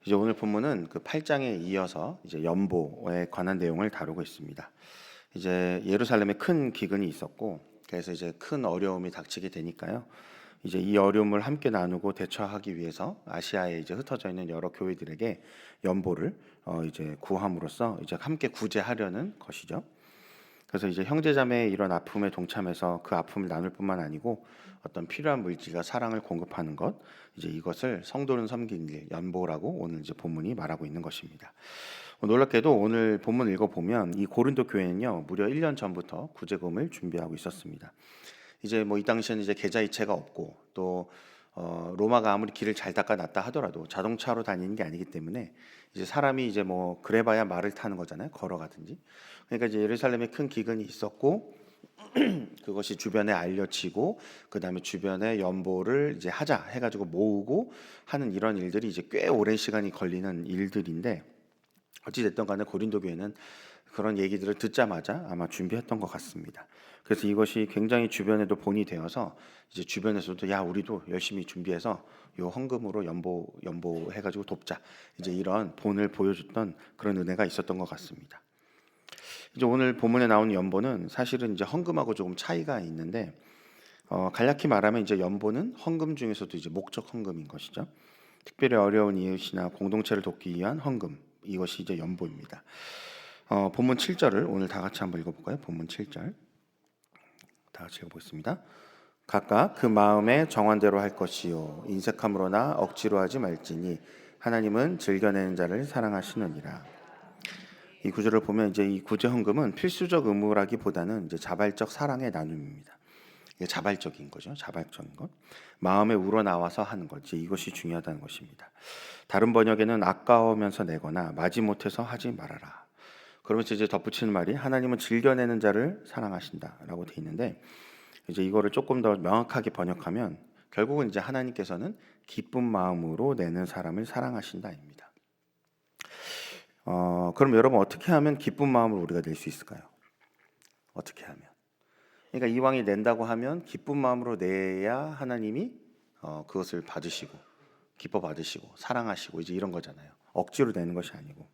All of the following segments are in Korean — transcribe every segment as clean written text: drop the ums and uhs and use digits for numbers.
이제 오늘 본문은 그 8장에 이어서 이제 연보에 관한 내용을 다루고 있습니다. 이제 예루살렘에 큰 기근이 있었고, 그래서 이제 큰 어려움이 닥치게 되니까요. 이제 이 어려움을 함께 나누고 대처하기 위해서 아시아에 이제 흩어져 있는 여러 교회들에게 연보를 이제 구함으로써 이제 함께 구제하려는 것이죠. 그래서 이제 형제자매의 이런 아픔에 동참해서 그 아픔을 나눌 뿐만 아니고 어떤 필요한 물질과 사랑을 공급하는 것, 이제 이것을 성도는 섬기는 일, 연보라고 오늘 이제 본문이 말하고 있는 것입니다. 놀랍게도 오늘 본문 읽어보면 이 고린도 교회는요, 무려 1년 전부터 구제금을 준비하고 있었습니다. 이제 뭐 이 당시에는 이제 계좌이체가 없고 또 로마가 아무리 길을 잘 닦아놨다 하더라도 자동차로 다니는 게 아니기 때문에 이제 사람이 이제 뭐 그래봐야 말을 타는 거잖아요. 걸어가든지. 그러니까 이제 예루살렘에 큰 기근이 있었고 그것이 주변에 알려지고 그다음에 주변에 연보를 이제 하자 해가지고 모으고 하는 이런 일들이 이제 꽤 오랜 시간이 걸리는 일들인데 어찌 됐든 간에 고린도 교회는 그런 얘기들을 듣자마자 아마 준비했던 것 같습니다. 그래서 이것이 굉장히 주변에도 본이 되어서 이제 주변에서도 야 우리도 열심히 준비해서 요 헌금으로 연보 해가지고 돕자 이제 이런 본을 보여줬던 그런 은혜가 있었던 것 같습니다. 이제 오늘 본문에 나오는 연보는 사실은 이제 헌금하고 조금 차이가 있는데 간략히 말하면 이제 연보는 헌금 중에서도 이제 목적 헌금인 것이죠. 특별히 어려운 이웃이나 공동체를 돕기 위한 헌금 이것이 이제 연보입니다. 본문 7절을 오늘 다 같이 한번 읽어볼까요? 본문 7절 다 같이 읽어보겠습니다. 각각 그 마음의 정한대로 할 것이요 인색함으로나 억지로 하지 말지니 하나님은 즐겨내는 자를 사랑하시느니라. 이 구절을 보면 이제 이 구제 헌금은 필수적 의무라기보다는 이제 자발적 사랑의 나눔입니다. 이게 자발적인 거죠. 자발적인 것. 마음에 우러나와서 하는 거지. 이것이 중요하다는 것입니다. 다른 번역에는 아까우면서 내거나 마지못해서 하지 말아라. 그러면서 이제 덧붙이는 말이 하나님은 즐겨내는 자를 사랑하신다라고 돼 있는데 이제 이거를 조금 더 명확하게 번역하면 결국은 이제 하나님께서는 기쁜 마음으로 내는 사람을 사랑하신다입니다. 그럼 여러분 어떻게 하면 기쁜 마음으로 우리가 낼 수 있을까요? 어떻게 하면? 그러니까 이왕이 낸다고 하면 기쁜 마음으로 내야 하나님이 그것을 받으시고 기뻐 받으시고 사랑하시고 이제 이런 거잖아요. 억지로 내는 것이 아니고.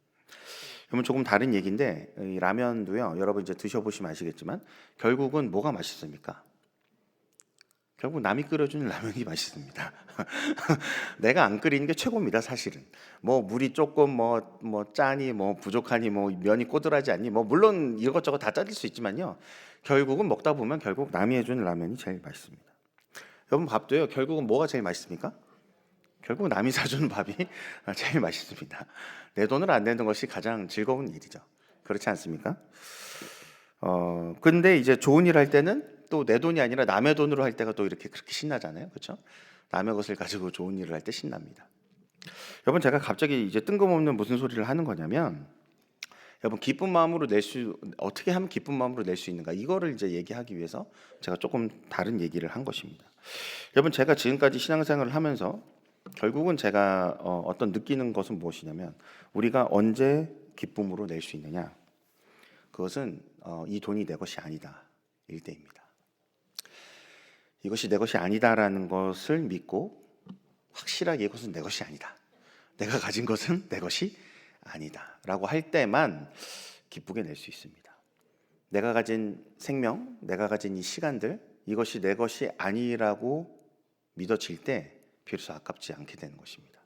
그러면 조금 다른 얘기인데 이 라면도요. 여러분 이제 드셔보시면 아시겠지만 결국은 뭐가 맛있습니까? 결국 남이 끓여주는 라면이 맛있습니다. 내가 안 끓이는 게 최고입니다, 사실은. 뭐 물이 조금 뭐 짜니 뭐 부족하니 뭐 면이 꼬들하지 않니 뭐 물론 이것저것 다 짜질 수 있지만요. 결국은 먹다 보면 결국 남이 해주는 라면이 제일 맛있습니다. 여러분 밥도요. 결국은 뭐가 제일 맛있습니까? 결국 남이 사주는 밥이 제일 맛있습니다. 내 돈을 안 내는 것이 가장 즐거운 일이죠. 그렇지 않습니까? 근데 이제 좋은 일 할 때는 또 내 돈이 아니라 남의 돈으로 할 때가 또 이렇게 그렇게 신나잖아요. 그렇죠? 남의 것을 가지고 좋은 일을 할 때 신납니다. 여러분 제가 갑자기 이제 뜬금없는 무슨 소리를 하는 거냐면 여러분 기쁜 마음으로 어떻게 하면 기쁜 마음으로 낼 수 있는가 이거를 이제 얘기하기 위해서 제가 조금 다른 얘기를 한 것입니다. 여러분 제가 지금까지 신앙생활을 하면서 결국은 제가 어떤 느끼는 것은 무엇이냐면 우리가 언제 기쁨으로 낼 수 있느냐 그것은 이 돈이 내 것이 아니다 일 때입니다. 이것이 내 것이 아니다라는 것을 믿고 확실하게 이것은 내 것이 아니다. 내가 가진 것은 내 것이 아니다라고 할 때만 기쁘게 낼 수 있습니다. 내가 가진 생명, 내가 가진 이 시간들 이것이 내 것이 아니라고 믿어질 때 비로소 아깝지 않게 되는 것입니다.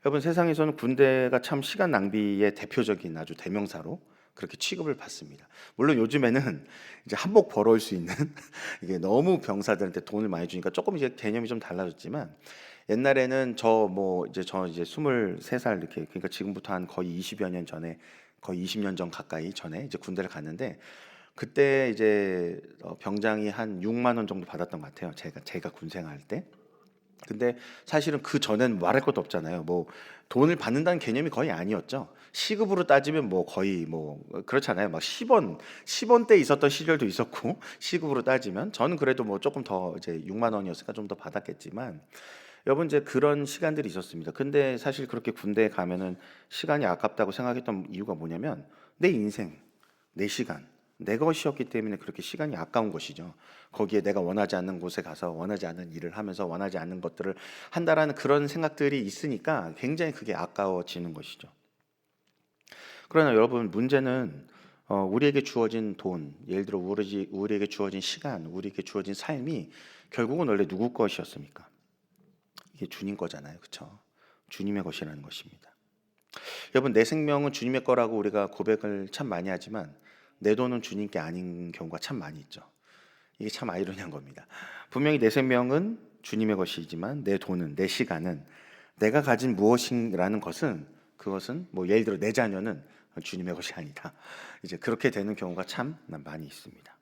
여러분 세상에서는 군대가 참 시간 낭비의 대표적인 아주 대명사로 그렇게 취급을 받습니다. 물론 요즘에는 이제 한몫 벌어올 수 있는 이게 너무 병사들한테 돈을 많이 주니까 조금 이제 개념이 좀 달라졌지만 옛날에는 저 이제 23살 이렇게 그러니까 지금부터 한 거의 20여 년 전에 거의 20년 전 가까이 전에 이제 군대를 갔는데 그때 이제 병장이 한 6만 원 정도 받았던 것 같아요. 제가 군 생활할 때. 근데 사실은 그 전엔 말할 것도 없잖아요. 뭐 돈을 받는다는 개념이 거의 아니었죠. 시급으로 따지면 뭐 거의 뭐 그렇잖아요. 막 10원대 있었던 시절도 있었고 시급으로 따지면 저는 그래도 뭐 조금 더 이제 6만 원이었으니까 좀 더 받았겠지만 여러분 이제 그런 시간들이 있었습니다. 근데 사실 그렇게 군대에 가면은 시간이 아깝다고 생각했던 이유가 뭐냐면 내 인생, 내 시간 내 것이었기 때문에 그렇게 시간이 아까운 것이죠. 거기에 내가 원하지 않는 곳에 가서 원하지 않는 일을 하면서 원하지 않는 것들을 한다라는 그런 생각들이 있으니까 굉장히 그게 아까워지는 것이죠. 그러나 여러분, 문제는 우리에게 주어진 돈, 예를 들어 우리에게 주어진 시간, 우리에게 주어진 삶이 결국은 원래 누구 것이었습니까? 이게 주님 거잖아요. 그렇죠? 주님의 것이라는 것입니다. 여러분, 내 생명은 주님의 거라고 우리가 고백을 참 많이 하지만 내 돈은 주님께 아닌 경우가 참 많이 있죠. 이게 참 아이러니한 겁니다. 분명히 내 생명은 주님의 것이지만 내 돈은, 내 시간은, 내가 가진 무엇이라는 것은, 그것은 뭐 예를 들어 내 자녀는 주님의 것이 아니다. 이제 그렇게 되는 경우가 참 많이 있습니다.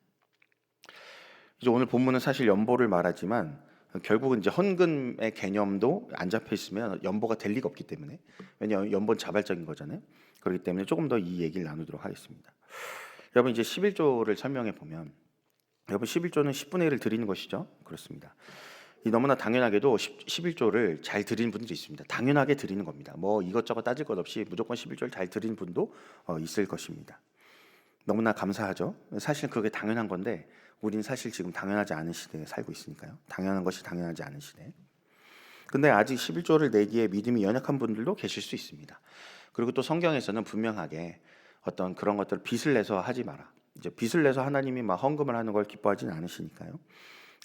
이제 오늘 본문은 사실 연보를 말하지만 결국은 이제 헌금의 개념도 안 잡혀 있으면 연보가 될 리가 없기 때문에, 왜냐하면 연보는 자발적인 거잖아요. 그렇기 때문에 조금 더 이 얘기를 나누도록 하겠습니다. 여러분, 이제 11조를 설명해 보면, 여러분 11조는 10분의 1을 드리는 것이죠. 그렇습니다. 이 너무나 당연하게도 11조를 잘 드리는 분들이 있습니다. 당연하게 드리는 겁니다. 뭐 이것저것 따질 것 없이 무조건 11조를 잘 드리는 분도 있을 것입니다. 너무나 감사하죠. 사실 그게 당연한 건데 우린 사실 지금 당연하지 않은 시대에 살고 있으니까요. 당연한 것이 당연하지 않은 시대. 근데 아직 11조를 내기에 믿음이 연약한 분들도 계실 수 있습니다. 그리고 또 성경에서는 분명하게 어떤 그런 것들을 빚을 내서 하지 마라. 이제 빚을 내서 하나님이 막 헌금을 하는 걸 기뻐하지는 않으시니까요.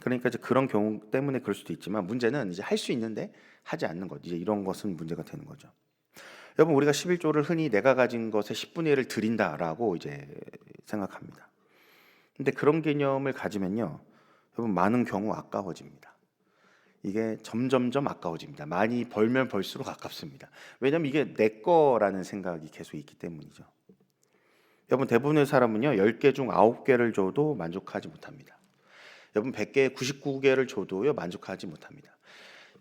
그러니까 이제 그런 경우 때문에 그럴 수도 있지만, 문제는 이제 할 수 있는데 하지 않는 것, 이제 이런 것은 문제가 되는 거죠. 여러분, 우리가 11조를 흔히 내가 가진 것의 10분의 1을 드린다라고 이제 생각합니다. 근데 그런 개념을 가지면요, 여러분, 많은 경우 아까워집니다. 이게 점점점 아까워집니다. 많이 벌면 벌수록 아깝습니다. 왜냐하면 이게 내 거라는 생각이 계속 있기 때문이죠. 여러분, 대부분의 사람은요 10개 중 9개를 줘도 만족하지 못합니다. 여러분, 100개에 99개를 줘도요 만족하지 못합니다.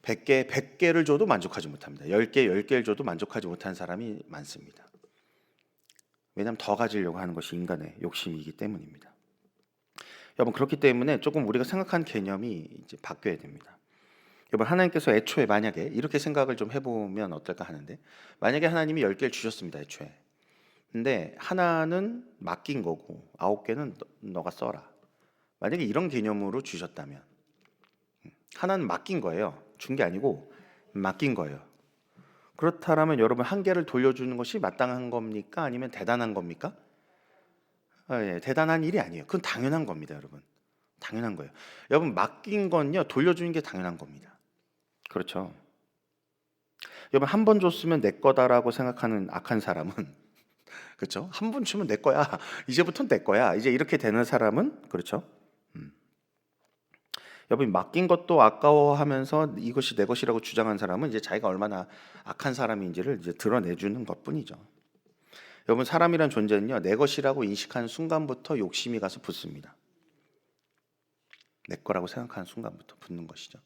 100개를 줘도 만족하지 못합니다. 10개를 줘도 만족하지 못하는 사람이 많습니다. 왜냐하면 더 가지려고 하는 것이 인간의 욕심이기 때문입니다. 여러분, 그렇기 때문에 조금 우리가 생각하는 개념이 이제 바뀌어야 됩니다. 여러분, 하나님께서 애초에 만약에 이렇게 생각을 좀 해보면 어떨까 하는데, 만약에 하나님이 10개를 주셨습니다. 애초에. 근데 하나는 맡긴 거고 9개는 너가 써라. 만약에 이런 개념으로 주셨다면, 하나는 맡긴 거예요. 준 게 아니고 맡긴 거예요. 그렇다면 여러분, 한 개를 돌려주는 것이 마땅한 겁니까? 아니면 대단한 겁니까? 예, 대단한 일이 아니에요. 그건 당연한 겁니다, 여러분. 당연한 거예요. 여러분, 맡긴 건요 돌려주는 게 당연한 겁니다. 그렇죠. 여러분, 한 번 줬으면 내 거다라고 생각하는 악한 사람은 그렇죠? 한 번 주면 내 거야. 이제부터는 내 거야. 이제 이렇게 되는 사람은, 그렇죠? 여러분, 맡긴 것도 아까워하면서 이것이 내 것이라고 주장한 사람은 이제 자기가 얼마나 악한 사람인지를 이제 드러내주는 것뿐이죠. 여러분, 사람이란 존재는요 내 것이라고 인식하는 순간부터 욕심이 가서 붙습니다. 내 거라고 생각하는 순간부터 붙는 것이죠.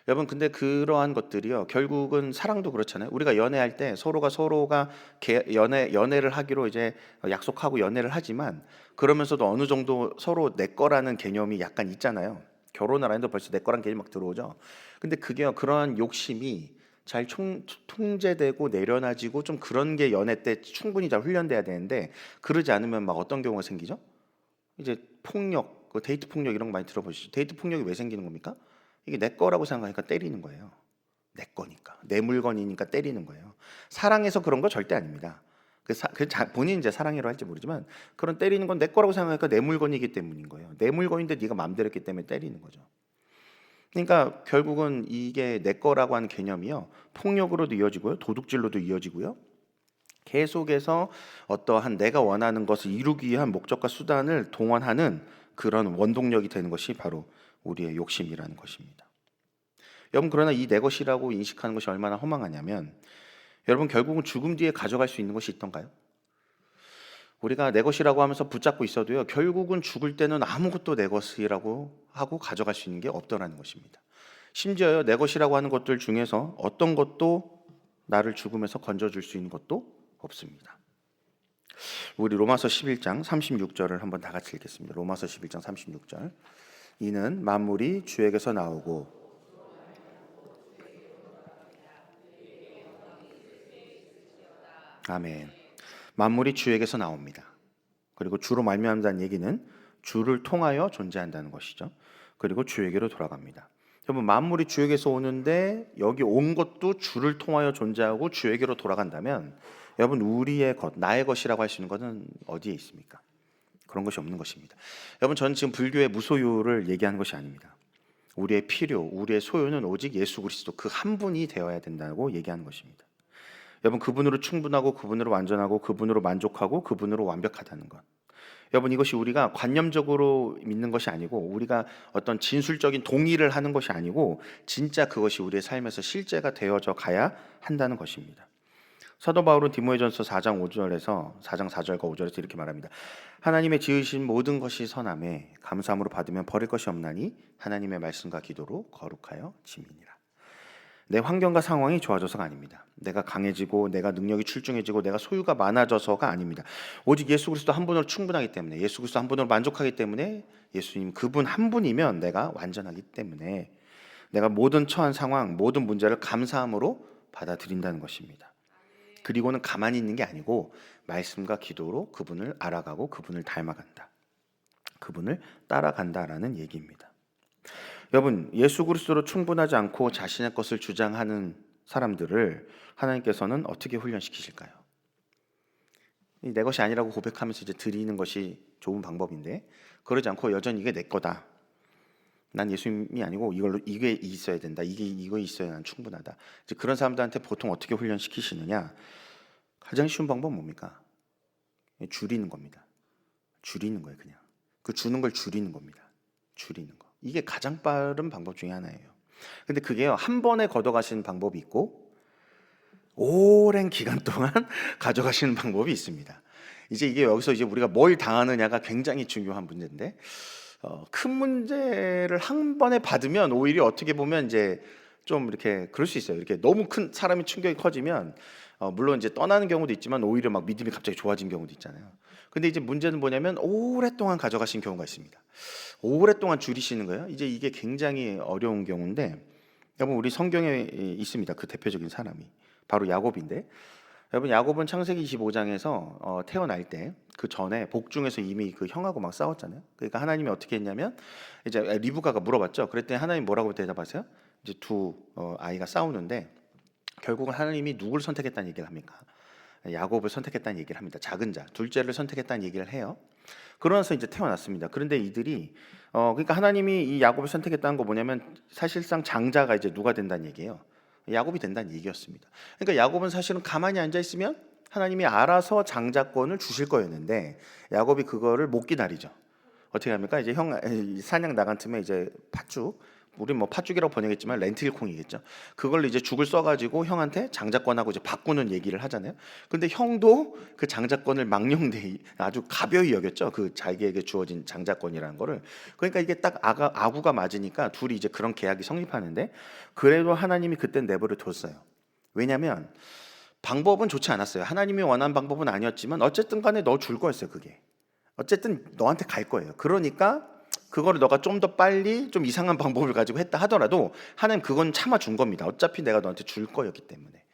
여러분, 근데 그러한 것들이요 결국은 사랑도 그렇잖아요. 우리가 연애할 때 서로가 연애를 하기로 이제 약속하고 연애를 하지만, 그러면서도 어느 정도 서로 내 거라는 개념이 약간 있잖아요. 결혼을 안 해도 벌써 내 거란 개념이 막 들어오죠. 근데 그게 그러한 욕심이 잘 통제되고 내려놔지고 좀 그런 게 연애 때 충분히 잘 훈련돼야 되는데, 그러지 않으면 막 어떤 경우가 생기죠? 이제 폭력, 데이트 폭력 이런 거 많이 들어보시죠. 데이트 폭력이 왜 생기는 겁니까? 이게 내 거라고 생각하니까 때리는 거예요. 내 거니까, 내 물건이니까 때리는 거예요. 사랑해서 그런 거 절대 아닙니다. 본인이 이제 사랑이라고 할지 모르지만, 그런 때리는 건 내 거라고 생각하니까 내 물건이기 때문인 거예요. 내 물건인데 네가 마음대로 했기 때문에 때리는 거죠. 그러니까 결국은 이게 내 거라고 하는 개념이요 폭력으로도 이어지고요, 도둑질로도 이어지고요, 계속해서 어떠한 내가 원하는 것을 이루기 위한 목적과 수단을 동원하는 그런 원동력이 되는 것이 바로 우리의 욕심이라는 것입니다. 여러분, 그러나 이 내 것이라고 인식하는 것이 얼마나 허망하냐면, 여러분, 결국은 죽음 뒤에 가져갈 수 있는 것이 있던가요? 우리가 내 것이라고 하면서 붙잡고 있어도요 결국은 죽을 때는 아무것도 내 것이라고 하고 가져갈 수 있는 게 없더라는 것입니다. 심지어요 내 것이라고 하는 것들 중에서 어떤 것도 나를 죽음에서 건져줄 수 있는 것도 없습니다. 우리 로마서 11장 36절을 한번 다 같이 읽겠습니다. 로마서 11장 36절. 이는 만물이 주에게서 나오고, 아멘. 만물이 주에게서 나옵니다. 그리고 주로 말미암다는 얘기는 주를 통하여 존재한다는 것이죠. 그리고 주에게로 돌아갑니다. 여러분, 만물이 주에게서 오는데 여기 온 것도 주를 통하여 존재하고 주에게로 돌아간다면 여러분, 우리의 것, 나의 것이라고 할 수 있는 것은 어디에 있습니까? 그런 것이 없는 것입니다. 여러분, 저는 지금 불교의 무소유를 얘기하는 것이 아닙니다. 우리의 필요, 우리의 소유는 오직 예수 그리스도 그 한 분이 되어야 된다고 얘기하는 것입니다. 여러분, 그분으로 충분하고 그분으로 완전하고 그분으로 만족하고 그분으로 완벽하다는 것. 여러분, 이것이 우리가 관념적으로 믿는 것이 아니고 우리가 어떤 진술적인 동의를 하는 것이 아니고 진짜 그것이 우리의 삶에서 실제가 되어져 가야 한다는 것입니다. 사도 바울은 디모데전서 4장 4절과 5절에서 이렇게 말합니다. 하나님의 지으신 모든 것이 선함에 감사함으로 받으면 버릴 것이 없나니 하나님의 말씀과 기도로 거룩하여 짐이니라. 내 환경과 상황이 좋아져서가 아닙니다. 내가 강해지고 내가 능력이 출중해지고 내가 소유가 많아져서가 아닙니다. 오직 예수 그리스도 한 분으로 충분하기 때문에, 예수 그리스도 한 분으로 만족하기 때문에, 예수님 그분 한 분이면 내가 완전하기 때문에 내가 모든 처한 상황, 모든 문제를 감사함으로 받아들인다는 것입니다. 그리고는 가만히 있는 게 아니고 말씀과 기도로 그분을 알아가고 그분을 닮아간다, 그분을 따라간다라는 얘기입니다. 여러분, 예수 그리스도로 충분하지 않고 자신의 것을 주장하는 사람들을 하나님께서는 어떻게 훈련시키실까요? 내 것이 아니라고 고백하면서 이제 드리는 것이 좋은 방법인데, 그러지 않고 여전히 이게 내 거다, 난 예수님이 아니고 이게 있어야 된다, 이거 있어야 난 충분하다, 이제 그런 사람들한테 보통 어떻게 훈련시키시느냐? 가장 쉬운 방법은 뭡니까? 줄이는 겁니다. 줄이는 거예요. 그냥 그 주는 걸 줄이는 겁니다. 줄이는 거. 이게 가장 빠른 방법 중에 하나예요. 근데 그게요, 한 번에 걷어가시는 방법이 있고 오랜 기간 동안 가져가시는 방법이 있습니다. 이제 이게 여기서 이제 우리가 뭘 당하느냐가 굉장히 중요한 문제인데, 큰 문제를 한 번에 받으면 오히려 어떻게 보면 이제 좀 이렇게 그럴 수 있어요. 이렇게 너무 큰 사람이 충격이 커지면 물론 이제 떠나는 경우도 있지만 오히려 막 믿음이 갑자기 좋아진 경우도 있잖아요. 근데 이제 문제는 뭐냐면 오랫동안 가져가신 경우가 있습니다. 오랫동안 줄이시는 거예요. 이제 이게 굉장히 어려운 경우인데, 여러분, 우리 성경에 있습니다. 그 대표적인 사람이 바로 야곱인데, 여러분, 야곱은 창세기 25장에서 태어날 때 그 전에 복중에서 이미 그 형하고 막 싸웠잖아요. 그러니까 하나님이 어떻게 했냐면, 이제 리브가가 물어봤죠. 그랬더니 하나님 뭐라고 대답하세요? 이제 두 아이가 싸우는데 결국은 하나님이 누구를 선택했다는 얘기를 합니까? 야곱을 선택했다는 얘기를 합니다. 작은 자, 둘째를 선택했다는 얘기를 해요. 그러면서 이제 태어났습니다. 그런데 이들이 그러니까 하나님이 이 야곱을 선택했다는 거 뭐냐면 사실상 장자가 이제 누가 된다는 얘기예요. 야곱이 된다는 얘기였습니다. 그러니까 야곱은 사실은 가만히 앉아 있으면 하나님이 알아서 장자권을 주실 거였는데 야곱이 그거를 못 기다리죠. 어떻게 합니까? 이제 형 사냥 나간 틈에 이제 팥죽, 우리 뭐 팥죽이라고 번역했지만 렌틸콩이겠죠. 그걸 이제 죽을 써가지고 형한테 장자권하고 이제 바꾸는 얘기를 하잖아요. 근데 형도 그 장자권을 망령되이 아주 가벼이 여겼죠. 그 자기에게 주어진 장자권이라는 거를. 그러니까 이게 딱 아구가 맞으니까 둘이 이제 그런 계약이 성립하는데, 그래도 하나님이 그때 내버려 뒀어요. 왜냐하면 방법은 좋지 않았어요. 하나님이 원하는 방법은 아니었지만 어쨌든 간에 너 줄 거였어요. 그게 어쨌든 너한테 갈 거예요. 그러니까 그거를 너가 좀 더 빨리 좀 이상한 방법을 가지고 했다 하더라도 하나님 그건 참아준 겁니다. 어차피 내가 너한테 줄 거였기 때문에.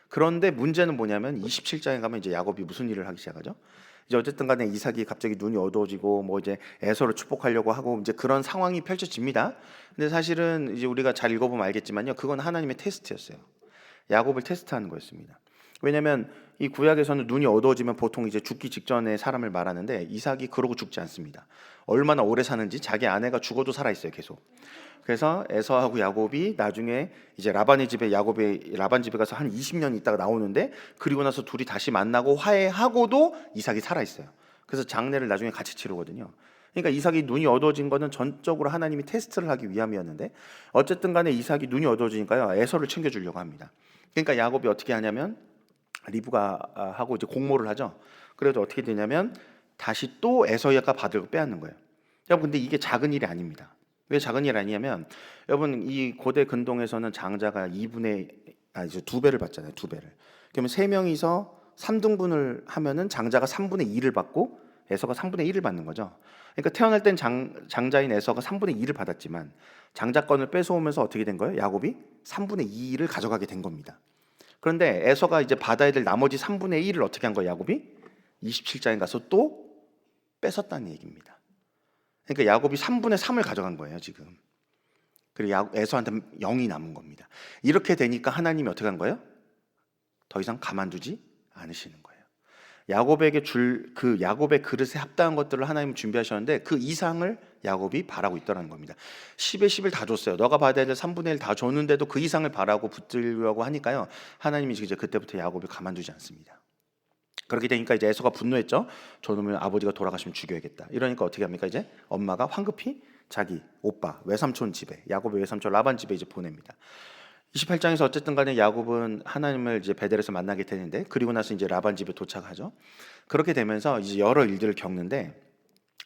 그런데 문제는 뭐냐면 27장에 가면 이제 야곱이 무슨 일을 하기 시작하죠? 이제 어쨌든 간에 이삭이 갑자기 눈이 어두워지고 뭐 이제 에서를 축복하려고 하고 이제 그런 상황이 펼쳐집니다. 근데 사실은 이제 우리가 잘 읽어보면 알겠지만요, 그건 하나님의 테스트였어요. 야곱을 테스트하는 거였습니다. 왜냐하면 이 구약에서는 눈이 어두워지면 보통 이제 죽기 직전에 사람을 말하는데 이삭이 그러고 죽지 않습니다. 얼마나 오래 사는지 자기 아내가 죽어도 살아 있어요, 계속. 그래서 에서하고 야곱이 나중에 이제 라반 집에 가서 한 20년 있다가 나오는데, 그리고 나서 둘이 다시 만나고 화해하고도 이삭이 살아 있어요. 그래서 장례를 나중에 같이 치르거든요. 그러니까 이삭이 눈이 어두워진 거는 전적으로 하나님이 테스트를 하기 위함이었는데, 어쨌든 간에 이삭이 눈이 어두워지니까요, 에서를 챙겨주려고 합니다. 그러니까 야곱이 어떻게 하냐면 리브가하고 이제 공모를 하죠. 그래도 어떻게 되냐면 다시 또 에서가 받을 거 빼앗는 거예요. 여러분, 근데 이게 작은 일이 아닙니다. 왜 작은 일이 아니냐면, 여러분, 이 고대 근동에서는 장자가 2 배를 받잖아요. 2배를. 그러면 3명이서 3등분을 하면은 장자가 3분의 2를 받고 에서가 3분의 1을 받는 거죠. 그러니까 태어날 땐 장자인 에서가 3분의 2를 받았지만 장자권을 뺏어오면서 어떻게 된 거예요? 야곱이 3분의 2를 가져가게 된 겁니다. 그런데 에서가 이제 받아야 될 나머지 3분의 1을 어떻게 한 거예요? 야곱이 27장에 가서 또 뺏었다는 얘기입니다. 그러니까 야곱이 3분의 3을 가져간 거예요 지금. 그리고 에서한테 0이 남은 겁니다. 이렇게 되니까 하나님이 어떻게 한 거예요? 더 이상 가만두지 않으시는 거예요. 야곱에게 줄 그 야곱의 그릇에 합당한 것들을 하나님은 준비하셨는데 그 이상을 야곱이 바라고 있더라는 겁니다. 10의 10을 다 줬어요. 너가 받아야 될 3분의 1 다 줬는데도 그 이상을 바라고 붙들려고 하니까요. 하나님이 이제 그때부터 야곱을 가만두지 않습니다. 그렇게 되니까 이제 에서가 분노했죠. 저놈을 아버지가 돌아가시면 죽여야겠다. 이러니까 어떻게 합니까? 이제 엄마가 황급히 자기 오빠 외삼촌 집에, 야곱의 외삼촌 라반 집에 이제 보냅니다. 28장에서 어쨌든 간에 야곱은 하나님을 이제 베델에서 만나게 되는데, 그리고 나서 이제 라반 집에 도착하죠. 그렇게 되면서 이제 여러 일들을 겪는데,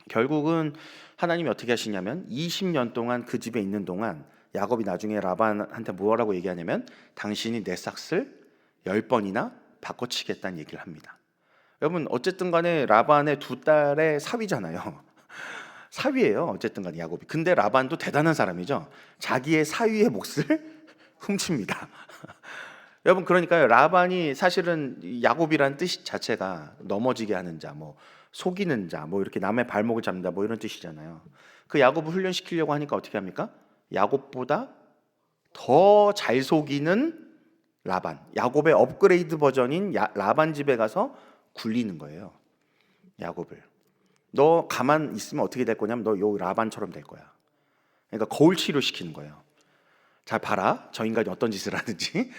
결국은 하나님이 어떻게 하시냐면 20년 동안 그 집에 있는 동안 야곱이 나중에 라반한테 뭐라고 얘기하냐면 당신이 내 삭슬 10번이나 바꿔치겠다는 얘기를 합니다. 여러분 어쨌든 간에 라반의 두 딸의 사위잖아요. 사위예요. 어쨌든 간에 야곱이. 근데 라반도 대단한 사람이죠. 자기의 사위의 몫을 훔칩니다. 여러분 그러니까요. 라반이 사실은 야곱이란 뜻 자체가 넘어지게 하는 자, 뭐 속이는 자, 뭐 이렇게 남의 발목을 잡는다, 뭐 이런 뜻이잖아요. 그 야곱을 훈련시키려고 하니까 어떻게 합니까? 야곱보다 더 잘 속이는 라반, 야곱의 업그레이드 버전인 라반 집에 가서 굴리는 거예요. 야곱을. 너 가만 있으면 어떻게 될 거냐면 너 요 라반처럼 될 거야. 그러니까 거울 치료시키는 거예요. 잘 봐라. 저 인간이 어떤 짓을 하는지.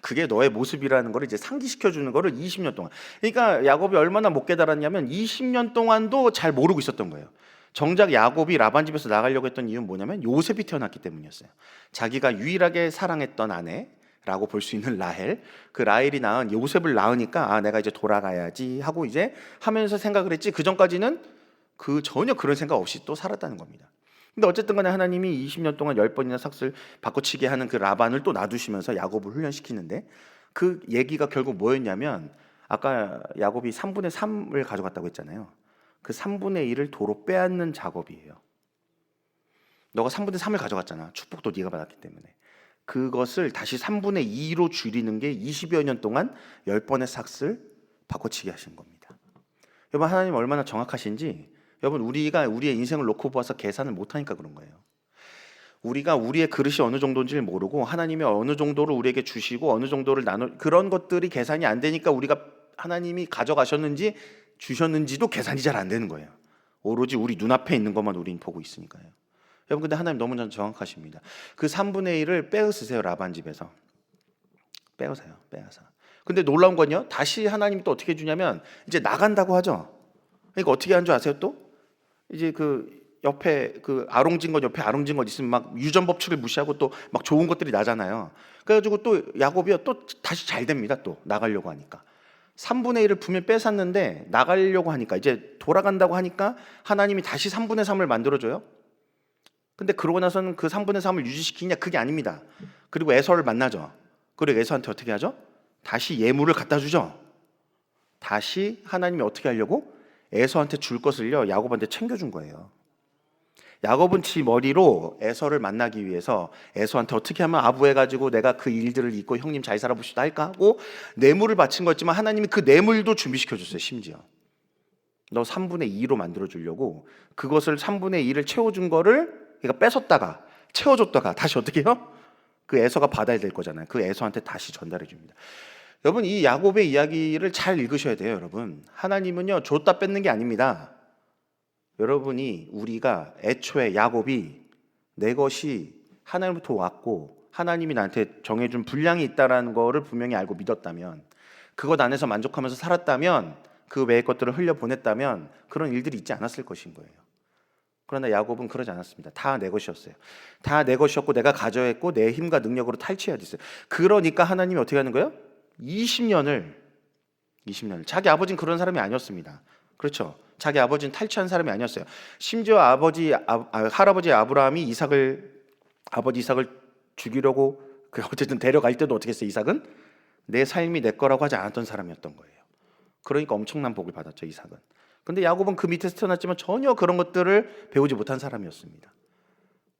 그게 너의 모습이라는 걸 이제 상기시켜 주는 거를 20년 동안. 그러니까 야곱이 얼마나 못 깨달았냐면 20년 동안도 잘 모르고 있었던 거예요. 정작 야곱이 라반 집에서 나가려고 했던 이유는 뭐냐면 요셉이 태어났기 때문이었어요. 자기가 유일하게 사랑했던 아내라고 볼 수 있는 라헬, 그 라헬이 낳은 요셉을 낳으니까 아 내가 이제 돌아가야지 하고 이제 하면서 생각을 했지, 그 전까지는 그 전혀 그런 생각 없이 또 살았다는 겁니다. 근데 어쨌든 간에 하나님이 20년 동안 10번이나 삭슬 바꿔치게 하는 그 라반을 또 놔두시면서 야곱을 훈련시키는데, 그 얘기가 결국 뭐였냐면 아까 야곱이 3분의 3을 가져갔다고 했잖아요. 그 3분의 1을 도로 빼앗는 작업이에요. 너가 3분의 3을 가져갔잖아. 축복도 네가 받았기 때문에. 그것을 다시 3분의 2로 줄이는 게 20여 년 동안 10번의 삭슬 바꿔치기 하신 겁니다. 여러분 하나님 얼마나 정확하신지, 여러분 우리가 우리의 인생을 놓고 보아서 계산을 못하니까 그런 거예요. 우리가 우리의 그릇이 어느 정도인지를 모르고 하나님이 어느 정도를 우리에게 주시고 어느 정도를 그런 것들이 계산이 안 되니까 우리가 하나님이 가져가셨는지 주셨는지도 계산이 잘 안 되는 거예요. 오로지 우리 눈앞에 있는 것만 우리는 보고 있으니까요. 여러분 근데 하나님 너무 정확하십니다. 그 3분의 1을 빼앗으세요. 라반 집에서 빼앗아요. 빼앗아. 근데 놀라운 건요, 다시 하나님이 또 어떻게 해주냐면 이제 나간다고 하죠. 그러니까 어떻게 한 줄 아세요? 또 이제 그 옆에 그 아롱진 것 옆에 아롱진 것 있으면 막 유전 법칙을 무시하고 또 막 좋은 것들이 나잖아요. 그래가지고 또 야곱이요 또 다시 잘 됩니다. 또 나가려고 하니까 3분의 1을 분명히 뺏었는데 나가려고 하니까 이제 돌아간다고 하니까 하나님이 다시 3분의 3을 만들어줘요. 근데 그러고 나서는 그 3분의 3을 유지시키냐? 그게 아닙니다. 그리고 에서를 만나죠. 그리고 에서한테 어떻게 하죠? 다시 예물을 갖다 주죠. 다시 하나님이 어떻게 하려고? 에서한테 줄 것을요 야곱한테 챙겨준 거예요. 야곱은 지 머리로 에서를 만나기 위해서 에서한테 어떻게 하면 아부해가지고 내가 그 일들을 잊고 형님 잘 살아봅시다 할까 하고 뇌물을 바친 거였지만 하나님이 그 뇌물도 준비시켜줬어요. 심지어 너 3분의 2로 만들어주려고 그것을 3분의 2를 채워준 거를 그러니까 뺏었다가 채워줬다가 다시 어떻게 해요? 그 에서가 받아야 될 거잖아요. 그 에서한테 다시 전달해 줍니다. 여러분 이 야곱의 이야기를 잘 읽으셔야 돼요. 여러분 하나님은요 줬다 뺏는 게 아닙니다. 여러분이 우리가 애초에 야곱이 내 것이 하나님부터 왔고 하나님이 나한테 정해준 분량이 있다라는 거를 분명히 알고 믿었다면, 그것 안에서 만족하면서 살았다면, 그 외의 것들을 흘려보냈다면 그런 일들이 있지 않았을 것인 거예요. 그러나 야곱은 그러지 않았습니다. 다 내 것이었어요. 다 내 것이었고 내가 가져야 했고 내 힘과 능력으로 탈취해야 됐어요. 그러니까 하나님이 어떻게 하는 거예요? 20년을 자기 아버지는 그런 사람이 아니었습니다. 그렇죠? 자기 아버지는 탈취한 사람이 아니었어요. 심지어 할아버지 아브라함이 아버지 이삭을 죽이려고 어쨌든 데려갈 때도 어떻게 했어요? 이삭은 내 삶이 내 거라고 하지 않았던 사람이었던 거예요. 그러니까 엄청난 복을 받았죠, 이삭은. 근데 야곱은 그 밑에서 태어났지만 전혀 그런 것들을 배우지 못한 사람이었습니다.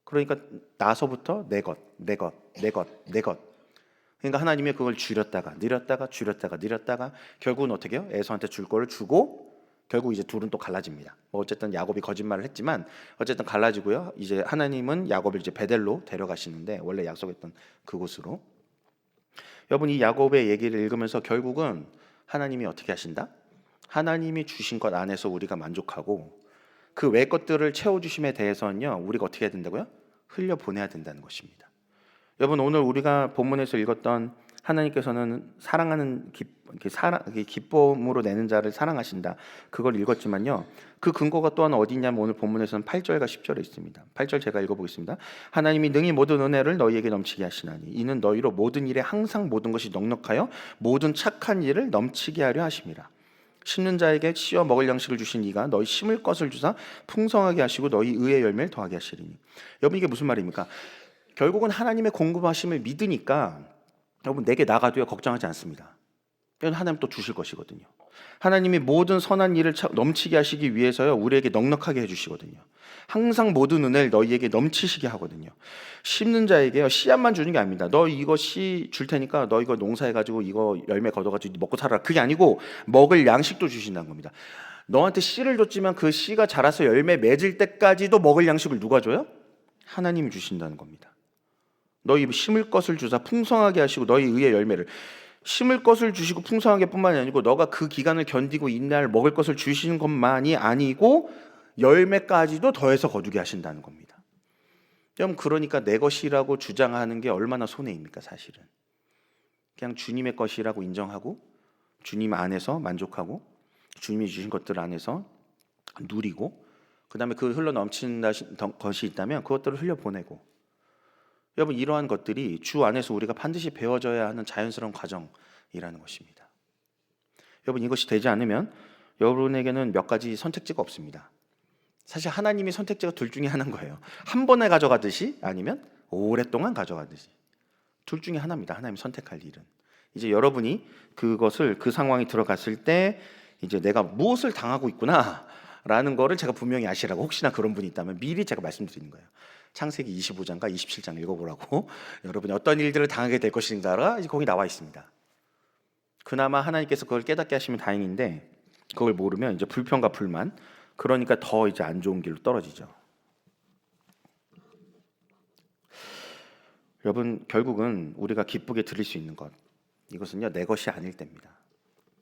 그러니까 나서부터 내 것. 그러니까 하나님이 그걸 줄였다가 늘렸다가 결국은 어떻게 해요? 에서한테 줄 거를 주고 결국 이제 둘은 또 갈라집니다. 뭐 어쨌든 야곱이 거짓말을 했지만 어쨌든 갈라지고요. 이제 하나님은 야곱을 이제 베델로 데려가시는데 원래 약속했던 그곳으로. 여러분 이 야곱의 얘기를 읽으면서 결국은 하나님이 어떻게 하신다? 하나님이 주신 것 안에서 우리가 만족하고 그 외 것들을 채워주심에 대해서는요 우리가 어떻게 해야 된다고요? 흘려보내야 된다는 것입니다. 여러분 오늘 우리가 본문에서 읽었던 하나님께서는 사랑하는 기쁨으로 내는 자를 사랑하신다 그걸 읽었지만요 그 근거가 또한 어디 있냐면 오늘 본문에서는 8절과 10절에 있습니다. 8절 제가 읽어보겠습니다. 하나님이 능히 모든 은혜를 너희에게 넘치게 하시나니 이는 너희로 모든 일에 항상 모든 것이 넉넉하여 모든 착한 일을 넘치게 하려 하심이라. 심는 자에게 씌어 먹을 양식을 주신 이가 너희 심을 것을 주사 풍성하게 하시고 너희 의의 열매를 더하게 하시리니. 여러분 이게 무슨 말입니까? 결국은 하나님의 공급하심을 믿으니까 여러분 내게 나가도요 걱정하지 않습니다. 왜냐하면 하나님 또 주실 것이거든요. 하나님이 모든 선한 일을 넘치게 하시기 위해서요 우리에게 넉넉하게 해주시거든요. 항상 모든 은혜를 너희에게 넘치시게 하거든요. 심는 자에게요 씨앗만 주는 게 아닙니다. 너 이거 씨 줄 테니까 너 이거 농사해가지고 이거 열매 걷어가지고 먹고 살아라. 그게 아니고 먹을 양식도 주신다는 겁니다. 너한테 씨를 줬지만 그 씨가 자라서 열매 맺을 때까지도 먹을 양식을 누가 줘요? 하나님이 주신다는 겁니다. 너희 심을 것을 주사 풍성하게 하시고 너희 의의 열매를. 심을 것을 주시고 풍성하게 뿐만이 아니고 너가 그 기간을 견디고 인내할 먹을 것을 주시는 것만이 아니고 열매까지도 더해서 거두게 하신다는 겁니다. 여러분 그러니까 내 것이라고 주장하는 게 얼마나 손해입니까? 사실은 그냥 주님의 것이라고 인정하고 주님 안에서 만족하고 주님이 주신 것들 안에서 누리고 그 다음에 그 흘러넘치는 것이 있다면 그것들을 흘려보내고. 여러분 이러한 것들이 주 안에서 우리가 반드시 배워져야 하는 자연스러운 과정이라는 것입니다. 여러분 이것이 되지 않으면 여러분에게는 몇 가지 선택지가 없습니다. 사실 하나님이 선택지가 둘 중에 하나인 거예요. 한 번에 가져가듯이 아니면 오랫동안 가져가듯이 둘 중에 하나입니다. 하나님 선택할 일은. 이제 여러분이 그것을 그 상황이 들어갔을 때 이제 내가 무엇을 당하고 있구나 라는 거를 제가 분명히 아시라고 혹시나 그런 분이 있다면 미리 제가 말씀드리는 거예요. 창세기 25장과 27장 읽어보라고. 여러분이 어떤 일들을 당하게 될 것인가가 거기 나와 있습니다. 그나마 하나님께서 그걸 깨닫게 하시면 다행인데 그걸 모르면 이제 불평과 불만 그러니까 더 이제 안 좋은 길로 떨어지죠. 여러분 결국은 우리가 기쁘게 드릴 수 있는 것 이것은요 내 것이 아닐 때입니다.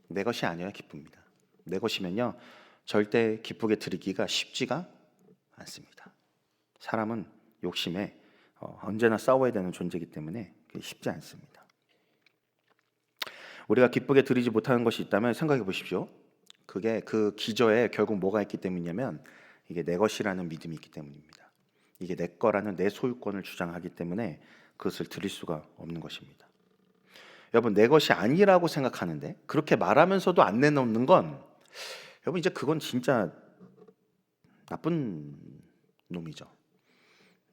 내 것이 아니어야 기쁩니다. 내 것이면요 절대 기쁘게 드리기가 쉽지가 않습니다. 사람은 욕심에 언제나 싸워야 되는 존재이기 때문에 쉽지 않습니다. 우리가 기쁘게 드리지 못하는 것이 있다면 생각해 보십시오. 그게 그 기저에 결국 뭐가 있기 때문이냐면 이게 내 것이라는 믿음이 있기 때문입니다. 이게 내 거라는 내 소유권을 주장하기 때문에 그것을 드릴 수가 없는 것입니다. 여러분 내 것이 아니라고 생각하는데 그렇게 말하면서도 안 내놓는 건 여러분 이제 그건 진짜 나쁜 놈이죠.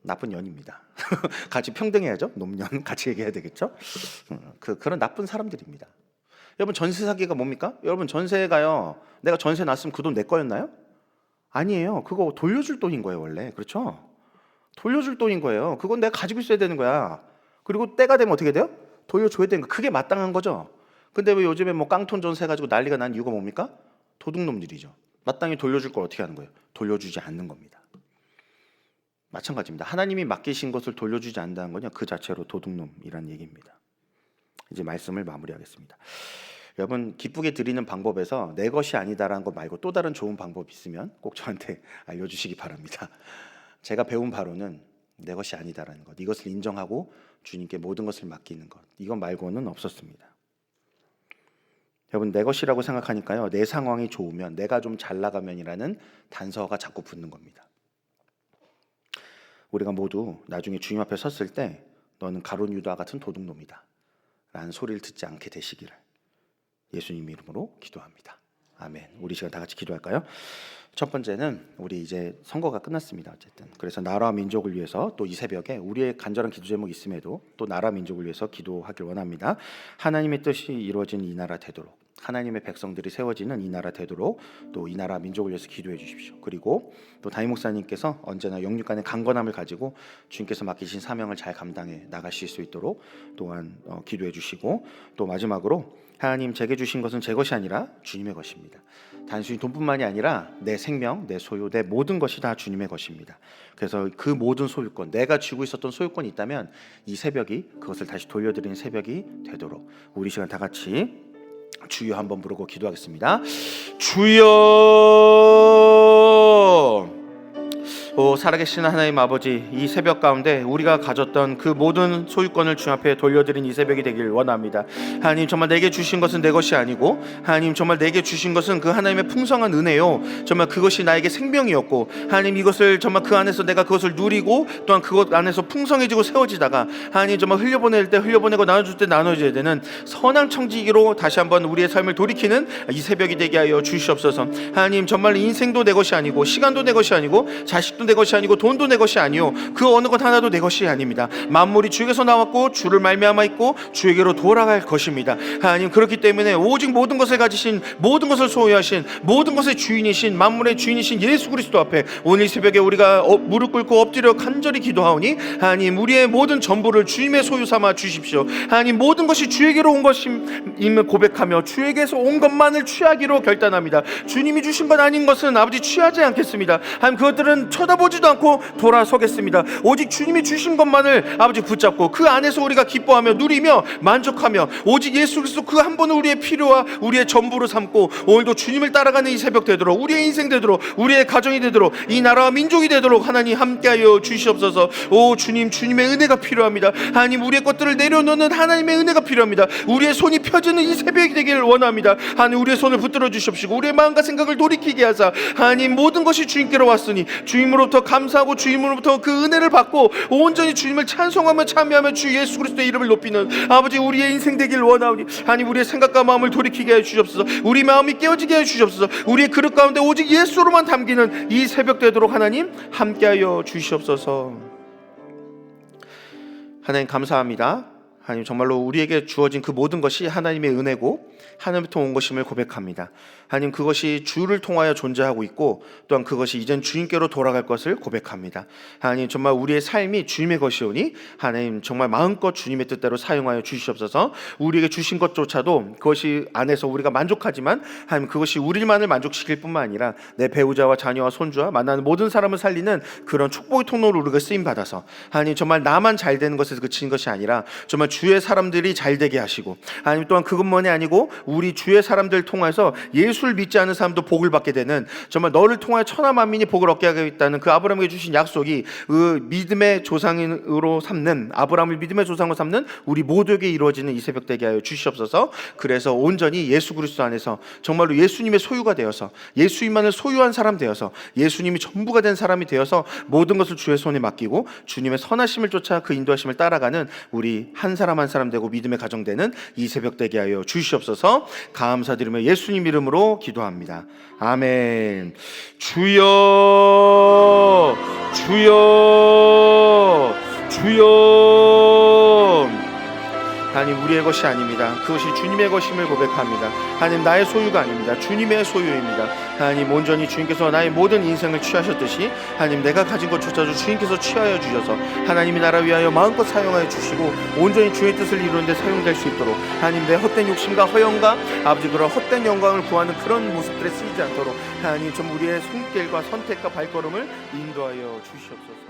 나쁜 년입니다. 같이 평등해야죠. 놈년 같이 얘기해야 되겠죠. 그런 나쁜 사람들입니다. 여러분 전세 사기가 뭡니까? 여러분 전세가요. 내가 전세 났으면 그 돈 내 거였나요? 아니에요. 그거 돌려줄 돈인 거예요 원래. 그렇죠? 돌려줄 돈인 거예요. 그건 내가 가지고 있어야 되는 거야. 그리고 때가 되면 어떻게 돼요? 돌려줘야 되는 거. 그게 마땅한 거죠. 근데 왜 요즘에 뭐 깡통 전세 가지고 난리가 난 이유가 뭡니까? 도둑놈들이죠. 마땅히 돌려줄 걸 어떻게 하는 거예요? 돌려주지 않는 겁니다. 마찬가지입니다. 하나님이 맡기신 것을 돌려주지 않는다는 건요 그 자체로 도둑놈이라는 얘기입니다. 이제 말씀을 마무리하겠습니다. 여러분 기쁘게 드리는 방법에서 내 것이 아니다라는 것 말고 또 다른 좋은 방법이 있으면 꼭 저한테 알려주시기 바랍니다. 제가 배운 바로는 내 것이 아니다라는 것, 이것을 인정하고 주님께 모든 것을 맡기는 것, 이것 말고는 없었습니다. 여러분 내 것이라고 생각하니까요 내 상황이 좋으면 내가 좀 잘 나가면이라는 단서가 자꾸 붙는 겁니다. 우리가 모두 나중에 주님 앞에 섰을 때 너는 가룟 유다 같은 도둑놈이다 라는 소리를 듣지 않게 되시기를 예수님 이름으로 기도합니다. 아멘. 우리 시간 다 같이 기도할까요? 첫 번째는 우리 이제 선거가 끝났습니다. 어쨌든 그래서 나라와 민족을 위해서 또 이 새벽에 우리의 간절한 기도 제목이 있음에도 또 나라 민족을 위해서 기도하길 원합니다. 하나님의 뜻이 이루어진 이 나라 되도록 하나님의 백성들이 세워지는 이 나라 되도록 또 이 나라 민족을 위해서 기도해 주십시오. 그리고 또 담임 목사님께서 언제나 영육간의 강건함을 가지고 주님께서 맡기신 사명을 잘 감당해 나가실 수 있도록 또한 기도해 주시고 또 마지막으로 하나님 제게 주신 것은 제 것이 아니라 주님의 것입니다. 단순히 돈뿐만이 아니라 내 생명, 내 소유, 내 모든 것이 다 주님의 것입니다. 그래서 그 모든 소유권, 내가 쥐고 있었던 소유권이 있다면 이 새벽이 그것을 다시 돌려드리는 새벽이 되도록 우리 시간 다 같이 주여 한번 부르고 기도하겠습니다. 주여. 살아계신 하나님 아버지, 이 새벽 가운데 우리가 가졌던 그 모든 소유권을 주 앞에 돌려드린 이 새벽이 되길 원합니다. 하나님, 정말 내게 주신 것은 내 것이 아니고 하나님 정말 내게 주신 것은 그 하나님의 풍성한 은혜요, 정말 그것이 나에게 생명이었고 하나님 이것을 정말 그 안에서 내가 그것을 누리고 또한 그것 안에서 풍성해지고 세워지다가 하나님 정말 흘려보낼 때 흘려보내고 나눠줄 때 나눠줘야 되는 선한 청지기로 다시 한번 우리의 삶을 돌이키는 이 새벽이 되게 하여 주시옵소서. 하나님 정말 인생도 내 것이 아니고 시간도 내 것이 아니고 자식도 내 것이 아니고 돈도 내 것이 아니요 그 어느 것 하나도 내 것이 아닙니다. 만물이 주에게서 나왔고 주를 말미암아 있고 주에게로 돌아갈 것입니다. 하나님, 그렇기 때문에 오직 모든 것을 가지신, 모든 것을 소유하신, 모든 것의 주인이신, 만물의 주인이신 예수 그리스도 앞에 오늘 새벽에 우리가 무릎 꿇고 엎드려 간절히 기도하오니 하나님, 우리의 모든 전부를 주님의 소유 삼아 주십시오. 하나님, 모든 것이 주에게로 온 것임을 고백하며 주에게서 온 것만을 취하기로 결단합니다. 주님이 주신 것 아닌 것은 아버지 취하지 않겠습니다. 하나님, 그것들은 쳐다보지도 않고 돌아서겠습니다. 오직 주님이 주신 것만을 아버지 붙잡고 그 안에서 우리가 기뻐하며 누리며 만족하며 오직 예수 그리스도 그 한 분을 우리의 필요와 우리의 전부로 삼고 오늘도 주님을 따라가는 이 새벽 되도록, 우리의 인생 되도록, 우리의 가정이 되도록, 이 나라와 민족이 되도록 하나님 함께하여 주시옵소서. 오 주님, 주님의 은혜가 필요합니다. 하나님, 우리의 것들을 내려놓는 하나님의 은혜가 필요합니다. 우리의 손이 펴지는 이 새벽이 되기를 원합니다. 하나님, 우리의 손을 붙들어 주시옵시고 우리의 마음과 생각을 돌이키게 하사 하나님, 모든 것이 주님께로 왔으니 주님으로부터 감사하고 주님으로부터 그 은혜를 받고 온전히 주님을 찬송하며 참여하며 주 예수 그리스도의 이름을 높이는 아버지 우리의 인생 되길 원하오니 하나님, 우리의 생각과 마음을 돌이키게 해 주시옵소서. 우리 마음이 깨어지게 해 주시옵소서. 우리의 그릇 가운데 오직 예수로만 담기는 이 새벽 되도록 하나님 함께하여 주시옵소서. 하나님 감사합니다. 하나님, 정말로 우리에게 주어진 그 모든 것이 하나님의 은혜고 하나님부터 온 것임을 고백합니다. 하나님, 그것이 주를 통하여 존재하고 있고 또한 그것이 이젠 주님께로 돌아갈 것을 고백합니다. 하나님, 정말 우리의 삶이 주님의 것이오니 하나님 정말 마음껏 주님의 뜻대로 사용하여 주시옵소서. 우리에게 주신 것조차도 그것이 안에서 우리가 만족하지만 하나님, 그것이 우리만을 만족시킬 뿐만 아니라 내 배우자와 자녀와 손주와 만나는 모든 사람을 살리는 그런 축복의 통로로 우리가 쓰임받아서 하나님 정말 나만 잘 되는 것에서 그치는 것이 아니라 정말 주의 사람들이 잘 되게 하시고 하나님 또한 그것만이 아니고 우리 주의 사람들 통해서 예수를 믿지 않는 사람도 복을 받게 되는, 정말 너를 통하여 천하 만민이 복을 얻게 하겠다는 그 아브라함에게 주신 약속이 그 믿음의 조상으로 삼는, 아브라함을 믿음의 조상으로 삼는 우리 모두에게 이루어지는 이 새벽 되게 하여 주시옵소서. 그래서 온전히 예수 그리스도 안에서 정말로 예수님의 소유가 되어서 예수님만을 소유한 사람 되어서 예수님이 전부가 된 사람이 되어서 모든 것을 주의 손에 맡기고 주님의 선하심을 쫓아 그 인도하심을 따라가는 우리 한 사람 한 사람 되고 믿음의 가정 되는 이 새벽 되게 하여 주시옵소서. 감사드리며 예수님 이름으로 기도합니다. 아멘. 주여, 주여, 주여. 하나님, 우리의 것이 아닙니다. 그것이 주님의 것임을 고백합니다. 하나님, 나의 소유가 아닙니다. 주님의 소유입니다. 하나님, 온전히 주님께서 나의 모든 인생을 취하셨듯이 하나님, 내가 가진 것조차도 주님께서 취하여 주셔서 하나님의 나라 위하여 마음껏 사용하여 주시고 온전히 주의 뜻을 이루는 데 사용될 수 있도록 하나님, 내 헛된 욕심과 허영과 아버지 그런 헛된 영광을 구하는 그런 모습들에 쓰이지 않도록 하나님 좀 우리의 손길과 선택과 발걸음을 인도하여 주시옵소서.